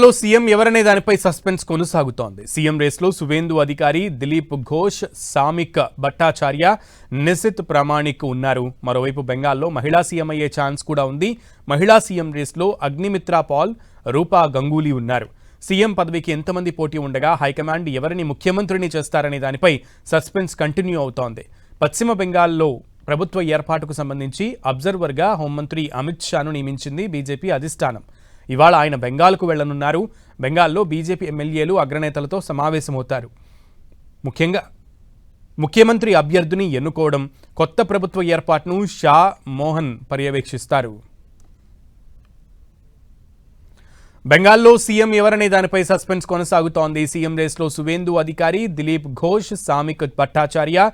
బెంగాల్లో సీఎం ఎవరనే దానిపై సస్పెన్స్ కొనసాగుతోంది. సీఎం రేస్లో సువేందు అధికారి, దిలీప్ ఘోష్, సామిక్ భట్టాచార్య, నిశిత్ ప్రామాణిక్ ఉన్నారు. మరోవైపు బెంగాల్లో మహిళా సీఎం అయ్యే ఛాన్స్ కూడా ఉంది. మహిళా సీఎం రేస్లో అగ్నిమిత్రా పాల్, రూపా గంగూలీ ఉన్నారు. సీఎం పదవికి ఎంతమంది పోటీ ఉండగా హైకమాండ్ ఎవరిని ముఖ్యమంత్రిని చేస్తారనే దానిపై సస్పెన్స్ కంటిన్యూ అవుతోంది. పశ్చిమ బెంగాల్లో ప్రభుత్వ ఏర్పాటుకు సంబంధించి అబ్జర్వర్గా హోంమంత్రి అమిత్ షాను నియమించింది బీజేపీ అధిష్టానం. ఇవాళ ఆయన బెంగాల్కు వెళ్లనున్నారు. బెంగాల్లో బీజేపీ ఎమ్మెల్యేలు అగ్రనేతలతో సమావేశమవుతారు. ముఖ్యంగా ముఖ్యమంత్రి అభ్యర్థిని ఎన్నుకోవడం, కొత్త ప్రభుత్వ ఏర్పాటును షా, మోహన్ పర్యవేక్షిస్తారు. బెంగాల్లో సీఎం ఎవరనే దానిపై సస్పెన్స్ కొనసాగుతోంది. సీఎం రేస్లో సువేందు అధికారి, దిలీప్ ఘోష్, సామిక్ భట్టాచార్య,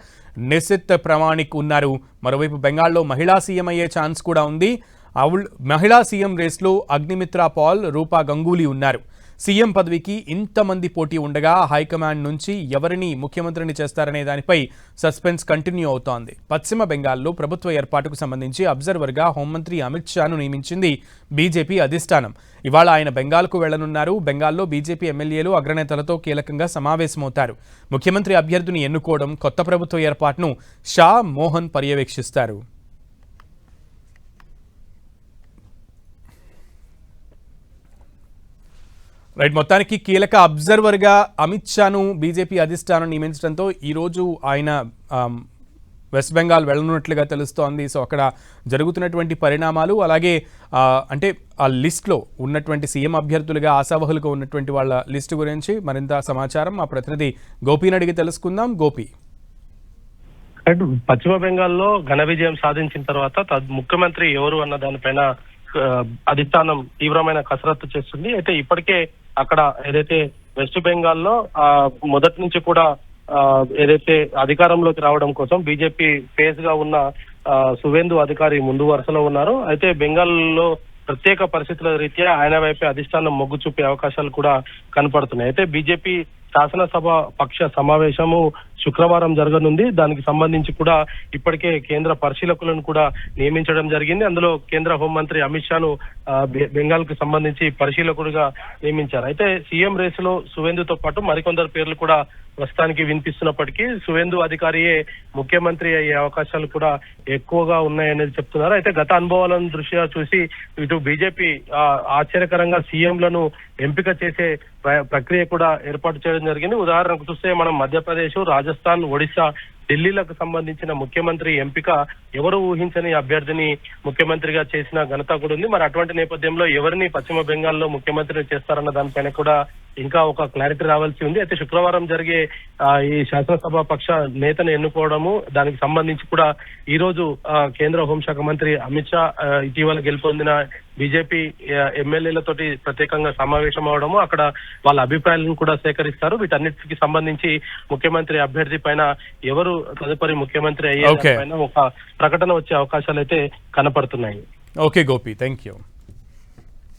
నిశిత్ ప్రామాణిక్ ఉన్నారు. మరోవైపు బెంగాల్లో మహిళా సీఎం అయ్యే ఛాన్స్ కూడా ఉంది. మహిళా సీఎం రేస్లో అగ్నిమిత్రా పాల్, రూపా గంగూలీ ఉన్నారు. సీఎం పదవికి ఇంతమంది పోటీ ఉండగా హైకమాండ్ నుంచి ఎవరిని ముఖ్యమంత్రిని చేస్తారనే దానిపై సస్పెన్స్ కంటిన్యూ అవుతోంది. పశ్చిమ బెంగాల్లో ప్రభుత్వ ఏర్పాటుకు సంబంధించి అబ్జర్వర్గా హోంమంత్రి అమిత్ షాను నియమించింది బీజేపీ అధిష్టానం. ఇవాళ ఆయన బెంగాల్కు వెళ్లనున్నారు. బెంగాల్లో బీజేపీ ఎమ్మెల్యేలు అగ్రనేతలతో కీలకంగా సమావేశమవుతారు. ముఖ్యమంత్రి అభ్యర్థిని ఎన్నుకోవడం, కొత్త ప్రభుత్వ ఏర్పాటును షా, మోహన్ పర్యవేక్షిస్తారు. రైట్, మొత్తానికి కీలక అబ్జర్వర్గా అమిత్ షాను బీజేపీ అధిష్టానం నియమించడంతో ఈరోజు ఆయన వెస్ట్ బెంగాల్ వెళ్ళనున్నట్లుగా తెలుస్తోంది. సో అక్కడ జరుగుతున్నటువంటి పరిణామాలు, అలాగే అంటే ఆ లిస్ట్లో ఉన్నటువంటి సీఎం అభ్యర్థులుగా ఆశావహులుగా ఉన్నటువంటి వాళ్ళ లిస్టు గురించి మరింత సమాచారం మా ప్రతినిధి గోపిని అడిగి తెలుసుకుందాం. గోపి, పశ్చిమ బెంగాల్లో ఘన విజయం సాధించిన తర్వాత ముఖ్యమంత్రి ఎవరు అన్న దానిపైన అధిష్టానం తీవ్రమైన కసరత్తు చేస్తుంది. అయితే ఇప్పటికే అక్కడ ఏదైతే వెస్ట్ బెంగాల్లో మొదటి నుంచి కూడా ఏదైతే అధికారంలోకి రావడం కోసం బీజేపీ ఫేజ్ గా ఉన్న సువేందు అధికారి ముందు వరుసలో ఉన్నారు. అయితే బెంగాల్లో ప్రత్యేక పరిస్థితుల రీత్యా ఆయన వైపే అధిష్టానం మొగ్గు చూపే అవకాశాలు కూడా కనపడుతున్నాయి. అయితే బీజేపీ శాసనసభ పక్ష సమావేశము శుక్రవారం జరగనుంది. దానికి సంబంధించి కూడా ఇప్పటికే కేంద్ర పరిశీలకులను కూడా నియమించడం జరిగింది. అందులో కేంద్ర హోంమంత్రి అమిత్ షాను బెంగాల్ కు సంబంధించి పరిశీలకుడిగా నియమించారు. అయితే సీఎం రేసులో సువేందుతో పాటు మరికొందరు పేర్లు కూడా ప్రస్తుతానికి వినిపిస్తున్నప్పటికీ సువేందు అధికారియే ముఖ్యమంత్రి అయ్యే అవకాశాలు కూడా ఎక్కువగా ఉన్నాయనేది చెప్తున్నారు. అయితే గత అనుభవాలను దృష్ట్యా చూసి ఇటు బీజేపీ ఆశ్చర్యకరంగా సీఎంలను ఎంపిక చేసే ప్రక్రియ కూడా ఏర్పాటు చేయడం జరిగింది. ఉదాహరణకు చూస్తే మనం మధ్యప్రదేశ్, రాజస్థాన్, ఒడిశా, ఢిల్లీలకు సంబంధించిన ముఖ్యమంత్రి ఎంపిక ఎవరు ఊహించని అభ్యర్థిని ముఖ్యమంత్రిగా చేసిన ఘనత కూడా ఉంది. మరి అటువంటి నేపథ్యంలో ఎవరిని పశ్చిమ బెంగాల్లో ముఖ్యమంత్రిని చేస్తారన్న దానిపైన కూడా ఇంకా ఒక క్లారిటీ రావాల్సి ఉంది. అయితే శుక్రవారం జరిగే ఈ శాసనసభ పక్ష నేతను ఎన్నుకోవడము, దానికి సంబంధించి కూడా ఈ రోజు కేంద్ర హోంశాఖ మంత్రి అమిత్ షా ఇటీవల గెలుపొందిన బీజేపీ ఎమ్మెల్యేలతోటి ప్రత్యేకంగా సమావేశం అవడము, అక్కడ వాళ్ళ అభిప్రాయాలను కూడా సేకరిస్తారు. వీటన్నిటికి సంబంధించి ముఖ్యమంత్రి అభ్యర్థి పైన ఎవరు తదుపరి ముఖ్యమంత్రి అయ్యే పైన ఒక ప్రకటన వచ్చే అవకాశాలు అయితే కనపడుతున్నాయి. Okay Gopi, thank you.